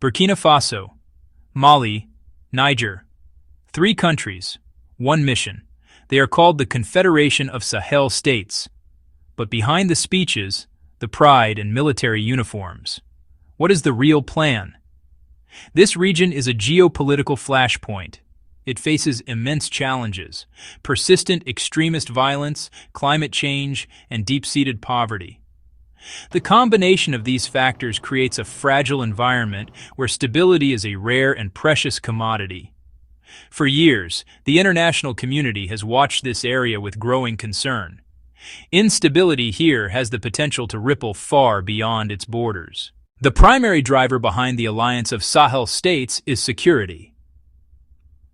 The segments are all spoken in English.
Burkina Faso, Mali, Niger. 3 countries, 1 mission. They are called the Confederation of Sahel States. But behind the speeches, the pride and military uniforms, what is the real plan? This region is a geopolitical flashpoint. It faces immense challenges: persistent extremist violence, climate change, and deep-seated poverty. The combination of these factors creates a fragile environment where stability is a rare and precious commodity. For years, the international community has watched this area with growing concern. Instability here has the potential to ripple far beyond its borders. The primary driver behind the alliance of Sahel states is security.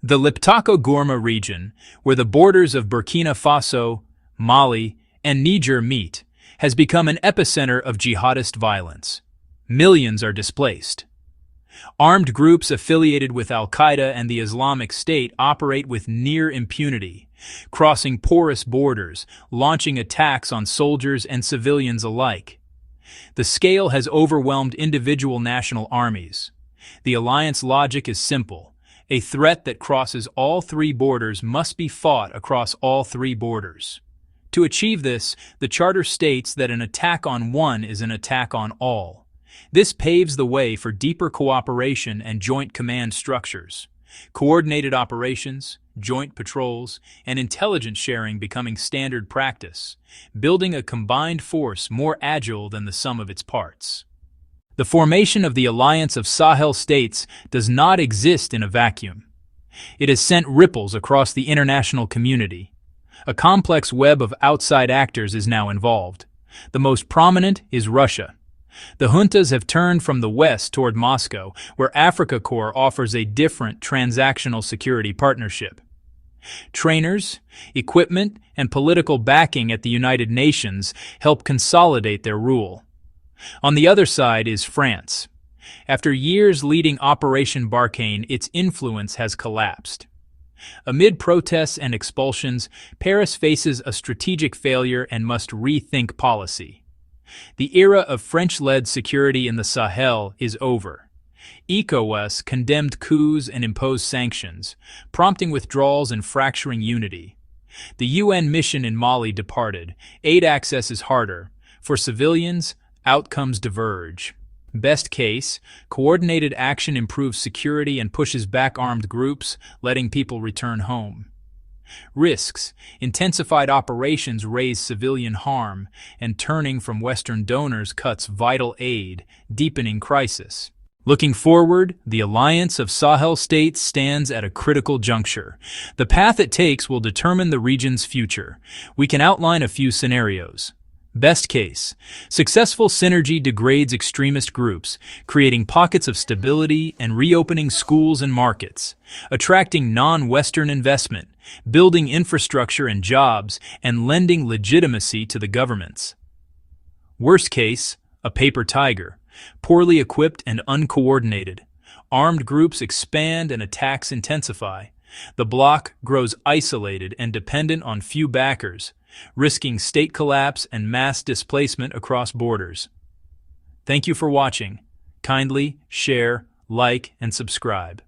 The Liptako-Gourma region, where the borders of Burkina Faso, Mali, and Niger meet, has become an epicenter of jihadist violence. Millions are displaced. Armed groups affiliated with Al-Qaeda and the Islamic State operate with near impunity, crossing porous borders, launching attacks on soldiers and civilians alike. The scale has overwhelmed individual national armies. The alliance logic is simple. A threat that crosses all 3 borders must be fought across all 3 borders. To achieve this, the Charter states that an attack on one is an attack on all. This paves the way for deeper cooperation and joint command structures. Coordinated operations, joint patrols, and intelligence sharing becoming standard practice, building a combined force more agile than the sum of its parts. The formation of the Alliance of Sahel States does not exist in a vacuum. It has sent ripples across the international community. A complex web of outside actors is now involved. The most prominent is Russia. The juntas have turned from the West toward Moscow, where Africa Corps offers a different transactional security partnership. Trainers, equipment, and political backing at the United Nations help consolidate their rule. On the other side is France. After years leading Operation Barkhane, its influence has collapsed. Amid protests and expulsions, Paris faces a strategic failure and must rethink policy. The era of French-led security in the Sahel is over. ECOWAS condemned coups and imposed sanctions, prompting withdrawals and fracturing unity. The UN mission in Mali departed. Aid access is harder. For civilians, outcomes diverge. Best case, coordinated action improves security and pushes back armed groups, letting people return home. Risks, intensified operations raise civilian harm, and turning from Western donors cuts vital aid, deepening crisis. Looking forward, the Alliance of Sahel States stands at a critical juncture. The path it takes will determine the region's future. We can outline a few scenarios. Best case, successful synergy degrades extremist groups, creating pockets of stability and reopening schools and markets, attracting non-Western investment, building infrastructure and jobs, and lending legitimacy to the governments. Worst case, a paper tiger, poorly equipped and uncoordinated. Armed groups expand and attacks intensify. The bloc grows isolated and dependent on few backers, risking state collapse and mass displacement across borders. Thank you for watching. Kindly share, like, and subscribe.